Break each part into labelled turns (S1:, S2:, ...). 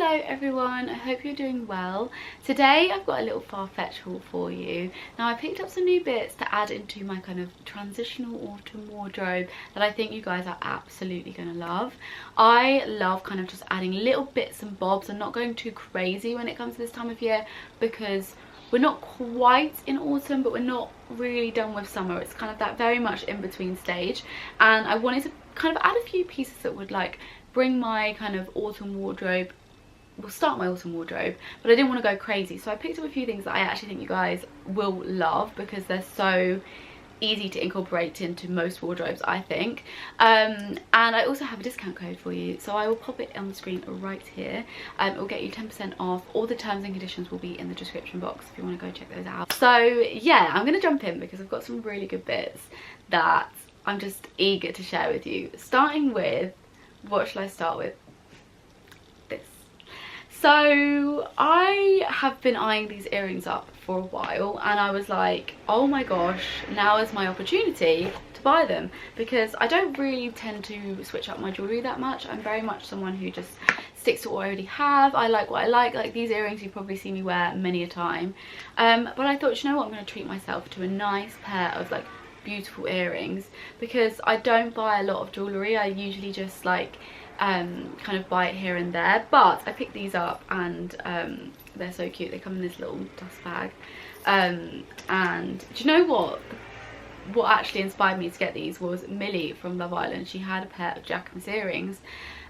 S1: Hello everyone, I hope you're doing well. Today I've got a little Farfetch haul for you. Now I picked up some new bits to add into my kind of transitional autumn wardrobe that I think you guys are absolutely going to love. I love kind of just adding little bits and bobs and not going too crazy when it comes to this time of year, because we're not quite in autumn but we're not really done with summer. It's kind of that very much in between stage, and I wanted to kind of add a few pieces that would like bring my kind of autumn wardrobe, will start my autumn wardrobe, but I didn't want to go crazy. So I picked up a few things that I actually think you guys will love because they're so easy to incorporate into most wardrobes, I think. And I also have a discount code for you, so I will pop it on the screen right here. It will get you 10% off. All the terms and conditions will be in the description box if you want to go check those out. So yeah, I'm gonna jump in because I've got some really good bits that I'm just eager to share with you. Starting with, what shall I start with? So I have been eyeing these earrings up for a while, and I was like, oh my gosh, now is my opportunity to buy them, because I don't really tend to switch up my jewellery that much. I'm very much someone who just sticks to what I already have. I like what I like these earrings you've probably seen me wear many a time. But I thought, you know what, I'm going to treat myself to a nice pair of like beautiful earrings, because I don't buy a lot of jewellery. I usually just like kind of buy it here and there, but I picked these up and they're so cute. They come in this little dust bag, and do you know what actually inspired me to get these was Millie from Love Island. She had a pair of Jacquemus earrings,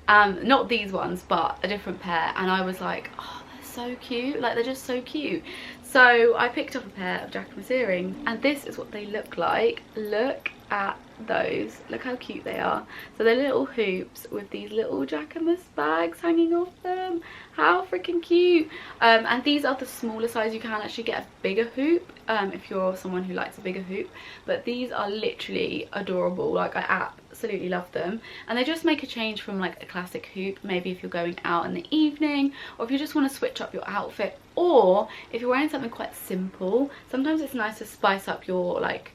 S1: not these ones but a different pair, and I was like, oh, they're so cute, like they're just so cute. So I picked up a pair of Jacquemus earrings, and this is what they look like. Look at those, look how cute they are. So they're little hoops with these little Jacquemus bags hanging off them. How freaking cute. And these are the smaller size. You can actually get a bigger hoop if you're someone who likes a bigger hoop, but these are literally adorable. Like, I absolutely love them, and they just make a change from like a classic hoop, maybe if you're going out in the evening, or if you just want to switch up your outfit, or if you're wearing something quite simple. Sometimes it's nice to spice up your like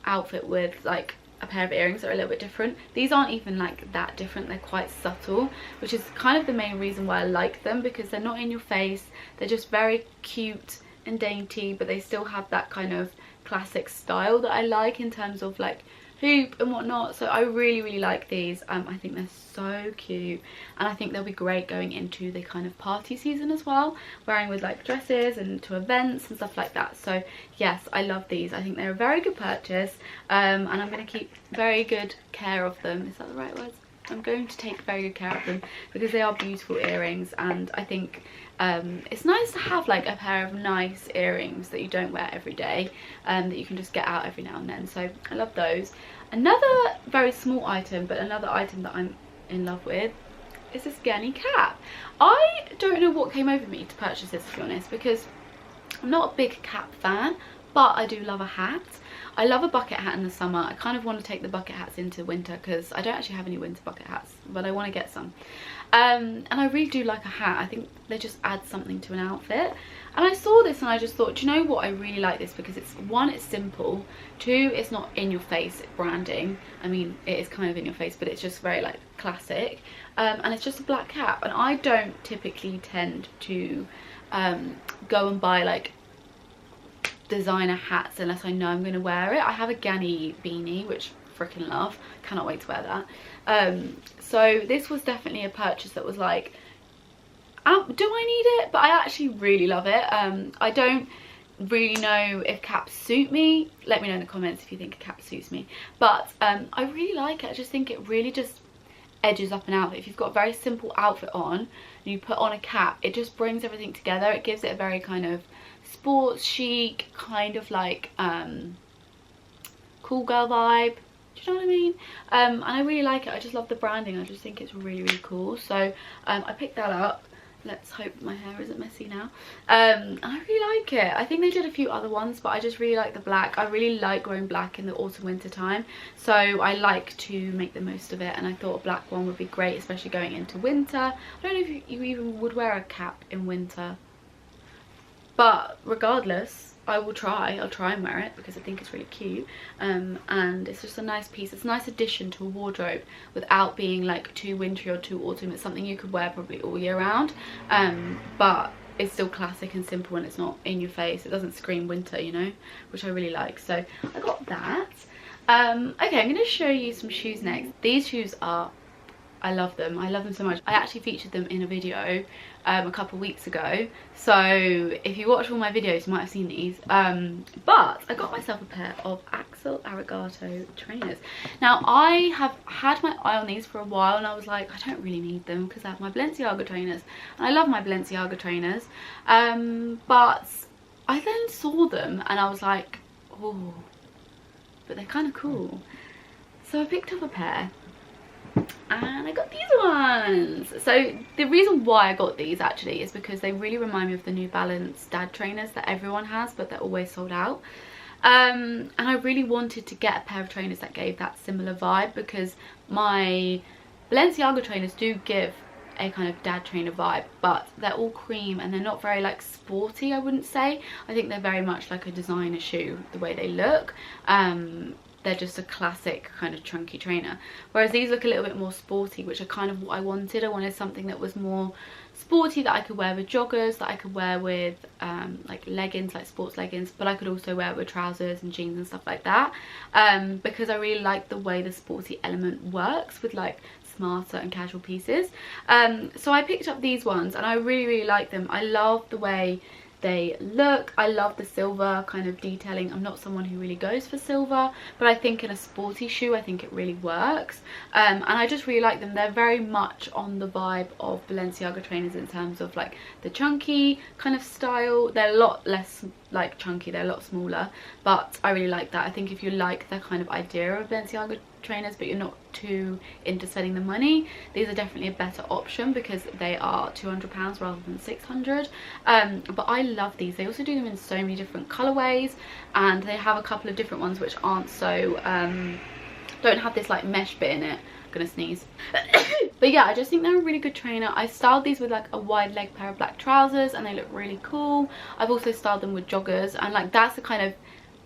S1: outfit with like a pair of earrings that are a little bit different. These aren't even like that different, they're quite subtle, which is kind of the main reason why I like them, because they're not in your face, they're just very cute and dainty, but they still have that kind of classic style that I like in terms of like hoop and whatnot. So I really like these. I think they're so cute, and I think they'll be great going into the kind of party season as well, wearing with like dresses and to events and stuff like that. So yes, I love these. I think they're a very good purchase, and I'm going to keep very good care of them. Is that the right words? I'm going to take very good care of them because they are beautiful earrings, and I think it's nice to have like a pair of nice earrings that you don't wear every day, that you can just get out every now and then. So I love those. Another very small item, but another item that I'm in love with, is this Gurney cap. I don't know what came over me to purchase this, to be honest, because I'm not a big cap fan, but I do love a hat. I love a bucket hat in the summer. I kind of want to take the bucket hats into winter because I don't actually have any winter bucket hats, but I want to get some. And I really do like a hat. I think they just add something to an outfit. And I saw this and I just thought, do you know what? I really like this because it's, one, it's simple. Two, it's not in your face branding. I mean, it is kind of in your face, but it's just very like classic. And it's just a black cap. And I don't typically tend to go and buy like designer hats unless I know I'm going to wear it. I have a Gurney beanie, which I freaking love. Cannot wait to wear that. So this was definitely a purchase that was like, do I need it? But I actually really love it. I don't really know if caps suit me. Let me know in the comments if you think a cap suits me. But I really like it. I just think it really just edges up an outfit. If you've got a very simple outfit on and you put on a cap, it just brings everything together. It gives it a very kind of sports chic, kind of like cool girl vibe. Do you know what I mean? And I really like it. I just love the branding. I just think it's really cool. So I picked that up. Let's hope my hair isn't messy now. And I really like it. I think they did a few other ones, but I just really like the black. I really like wearing black in the autumn winter time, so I like to make the most of it, and I thought a black one would be great, especially going into winter. I don't know if you even would wear a cap in winter. but regardless, I'll try and wear it because I think it's really cute, and it's just a nice piece. It's a nice addition to a wardrobe without being like too wintry or too autumn. It's something you could wear probably all year round, but it's still classic and simple, and it's not in your face. It doesn't scream winter, you know, which I really like. So I got that. Okay, I'm going to show you some shoes next. These shoes are, I love them so much. I actually featured them in a video a couple weeks ago, so if you watch all my videos you might have seen these. But I got myself a pair of Axel Arigato trainers. Now I have had my eye on these for a while, and I was like, I don't really need them because I have my Balenciaga trainers and I love my Balenciaga trainers, but I then saw them and I was like, oh, but they're kind of cool. So I picked up a pair and I got these ones. So the reason why I got these actually is because they really remind me of the New Balance dad trainers that everyone has, but they're always sold out. And I really wanted to get a pair of trainers that gave that similar vibe, because my Balenciaga trainers do give a kind of dad trainer vibe, but they're all cream and they're not very like sporty, I wouldn't say. I think they're very much like a designer shoe, the way they look. They're just a classic kind of chunky trainer, whereas these look a little bit more sporty, which are kind of what I wanted. I wanted something that was more sporty, that I could wear with joggers, that I could wear with like leggings, like sports leggings, but I could also wear it with trousers and jeans and stuff like that, because I really like the way the sporty element works with like smarter and casual pieces. So I picked up these ones and I really like them. I love the way they look. I love the silver kind of detailing. I'm not someone who really goes for silver, but I think in a sporty shoe I think it really works, and I just really like them. They're very much on the vibe of Balenciaga trainers in terms of like the chunky kind of style. They're a lot less like chunky, they're a lot smaller, but I really like that. I think if you like the kind of idea of Balenciaga trainers but you're not too into spending the money, these are definitely a better option because they are £200 rather than 600. But I love these. They also do them in so many different colorways, and they have a couple of different ones which aren't so don't have this like mesh bit in it. I'm gonna sneeze. But yeah, I just think they're a really good trainer. I styled these with like a wide leg pair of black trousers and they look really cool. I've also styled them with joggers, and like that's the kind of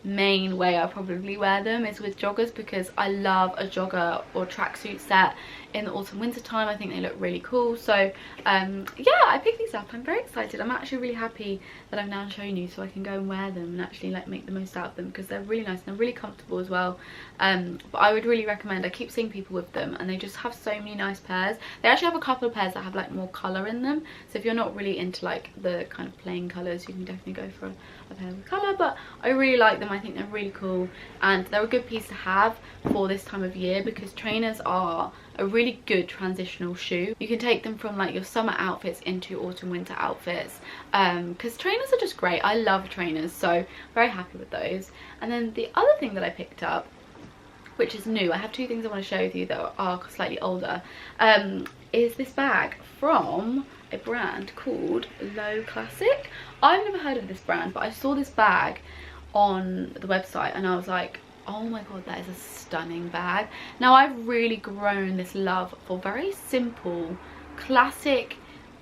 S1: main way I probably wear them, is with joggers, because I love a jogger or tracksuit set in the autumn winter time. I think they look really cool. So yeah, I picked these up. I'm very excited. I'm actually really happy that I've now shown you, so I can go and wear them and actually like make the most out of them, because they're really nice and they're really comfortable as well. But I would really recommend. I keep seeing people with them and they just have so many nice pairs. They actually have a couple of pairs that have like more colour in them, so if you're not really into like the kind of plain colours, you can definitely go for a pair with colour. But I really like them. I think they're really cool and they're a good piece to have for this time of year, because trainers are a really good transitional shoe. You can take them from like your summer outfits into your autumn winter outfits, because trainers are just great. I love trainers, so very happy with those. And then the other thing that I picked up, which is new, I have two things I want to share with you that are slightly older, is this bag from a brand called Low Classic. I've never heard of this brand, but I saw this bag on the website and I was like, oh my god, that is a stunning bag. Now I've really grown this love for very simple classic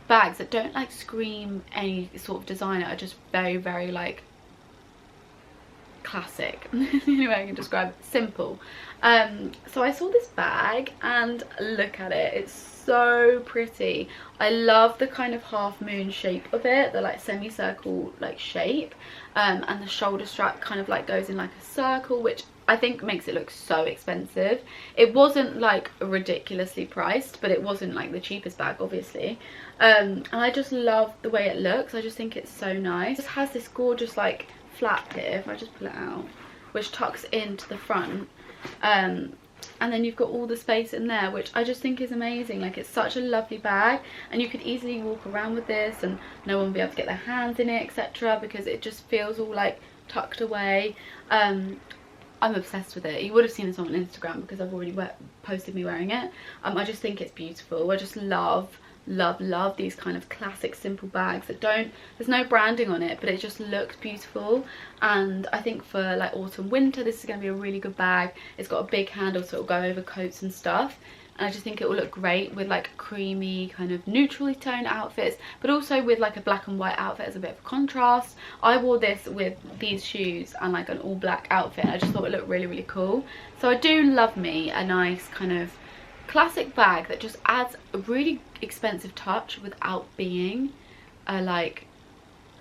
S1: bags that don't like scream any sort of designer, are just very like classic. Anyway, I can describe it. Simple. So I saw this bag and look at it, it's so pretty. I love the kind of half moon shape of it, the like semicircle like shape, and the shoulder strap kind of like goes in like a circle, which I think makes it look so expensive. It wasn't like ridiculously priced, but it wasn't like the cheapest bag obviously, and I just love the way it looks. I just think it's so nice. It just has this gorgeous like flap here, if I just pull it out, which tucks into the front, and then you've got all the space in there, which I just think is amazing. Like, it's such a lovely bag, and you could easily walk around with this and no one will be able to get their hands in it, etc., because it just feels all like tucked away. I'm obsessed with it. You would have seen this on Instagram because I've already posted me wearing it. I just think it's beautiful. I just love these kind of classic simple bags that there's no branding on it, but it just looks beautiful. And I think for like autumn winter, this is going to be a really good bag. It's got a big handle, so it'll go over coats and stuff, and I just think it will look great with like creamy kind of neutrally toned outfits, but also with like a black and white outfit as a bit of contrast. I wore this with these shoes and like an all black outfit, and I just thought it looked really, really cool. So I do love me a nice kind of classic bag that just adds a really expensive touch without being a like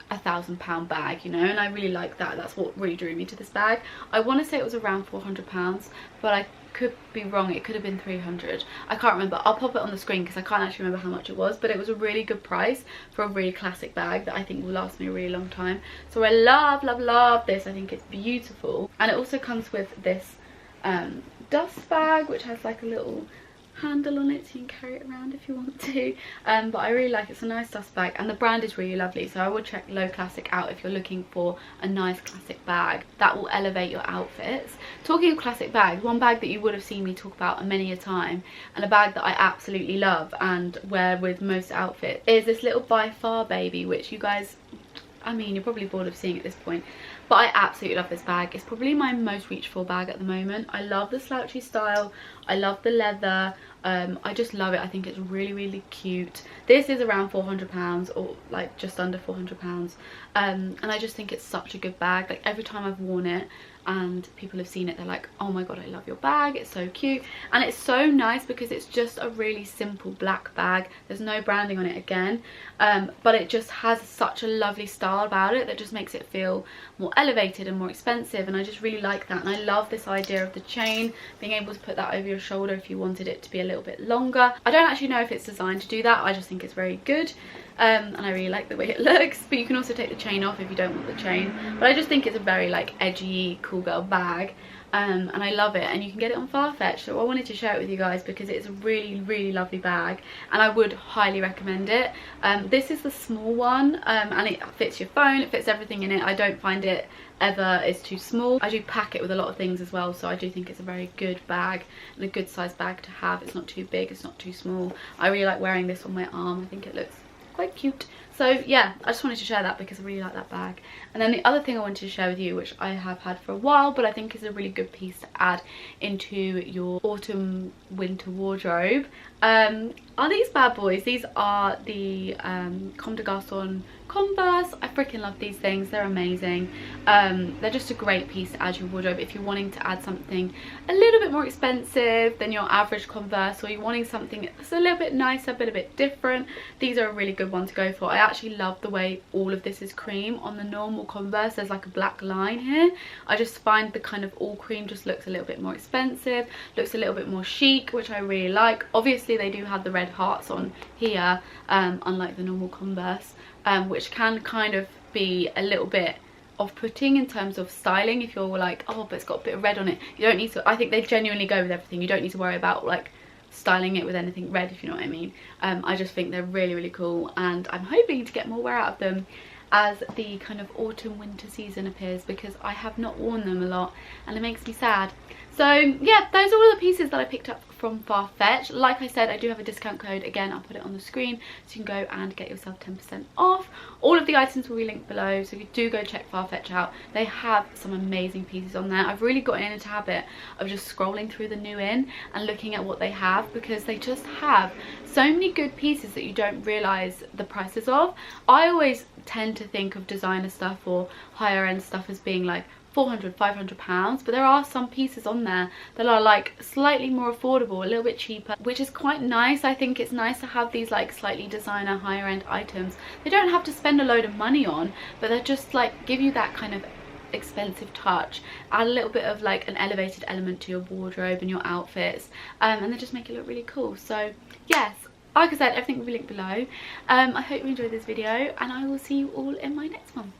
S1: £1,000 bag, you know, and I really like that. That's what really drew me to this bag. I want to say it was around £400, but I could be wrong. It could have been 300. I can't remember. I'll pop it on the screen because I can't actually remember how much it was, but it was a really good price for a really classic bag that I think will last me a really long time. So I love, love, love this. I think it's beautiful, and it also comes with this dust bag, which has like a little handle on it so you can carry it around if you want to, but I really like it. It's a nice dust bag, and the brand is really lovely, so I would check Low Classic out if you're looking for a nice classic bag that will elevate your outfits. Talking of classic bags, one bag that you would have seen me talk about many a time, and a bag that I absolutely love and wear with most outfits, is this little By Far baby, which you guys, I mean, you're probably bored of seeing at this point, but I absolutely love this bag. It's probably my most reached for bag at the moment. I love the slouchy style, I love the leather, I just love it. I think it's really, really cute. This is around £400, or like just under £400, and I just think it's such a good bag. Like every time I've worn it and people have seen it, they're like, oh my god, I love your bag, it's so cute. And it's so nice because it's just a really simple black bag. There's no branding on it again, but it just has such a lovely style about it that just makes it feel more elevated and more expensive, and I just really like that. And I love this idea of the chain, being able to put that over your shoulder if you wanted it to be a little bit longer. I don't actually know if it's designed to do that, I just think it's very good. And I really like the way it looks, but you can also take the chain off if you don't want the chain. But I just think it's a very like edgy, cool girl bag, and I love it. And you can get it on Farfetch, so I wanted to share it with you guys because it's a really, really lovely bag, and I would highly recommend it. This is the small one, and it fits your phone, it fits everything in it. I don't find it ever is too small. I do pack it with a lot of things as well, so I do think it's a very good bag and a good size bag to have. It's not too big, it's not too small. I really like wearing this on my arm. I think it looks quite cute. So yeah, I just wanted to share that because I really like that bag. And then the other thing I wanted to share with you, which I have had for a while, but I think is a really good piece to add into your autumn winter wardrobe, are these bad boys. These are the Comme des Garçons Converse. I freaking love these things, they're amazing. They're just a great piece to add to your wardrobe if you're wanting to add something a little bit more expensive than your average Converse, or you're wanting something that's a little bit nicer but a bit different. These are a really good one to go for. I actually love the way all of this is cream. On the normal Converse there's like a black line here. I just find the kind of all cream just looks a little bit more expensive, looks a little bit more chic, which I really like. Obviously they do have the red hearts on here, unlike the normal Converse, which can kind of be a little bit off-putting in terms of styling if you're like, oh, but it's got a bit of red on it. You don't need to, I think they genuinely go with everything. You don't need to worry about like styling it with anything red, if you know what I mean. I just think they're really, really cool, and I'm hoping to get more wear out of them as the kind of autumn winter season appears, because I have not worn them a lot and it makes me sad. So yeah, those are all the pieces that I picked up from Farfetch. Like I said, I do have a discount code. Again, I'll put it on the screen so you can go and get yourself 10% off. All of the items will be linked below, so you do go check Farfetch out. They have some amazing pieces on there. I've really gotten into a habit of just scrolling through the new in and looking at what they have, because they just have so many good pieces that you don't realise the prices of. I always tend to think of designer stuff or higher end stuff as being like £400–500, but there are some pieces on there that are like slightly more affordable, a little bit cheaper, which is quite nice. I think it's nice to have these like slightly designer higher end items. They don't have to spend a load of money on, but they just like give you that kind of expensive touch, add a little bit of like an elevated element to your wardrobe and your outfits, and they just make it look really cool. So yes, like I said, everything will be linked below. I hope you enjoyed this video, and I will see you all in my next one.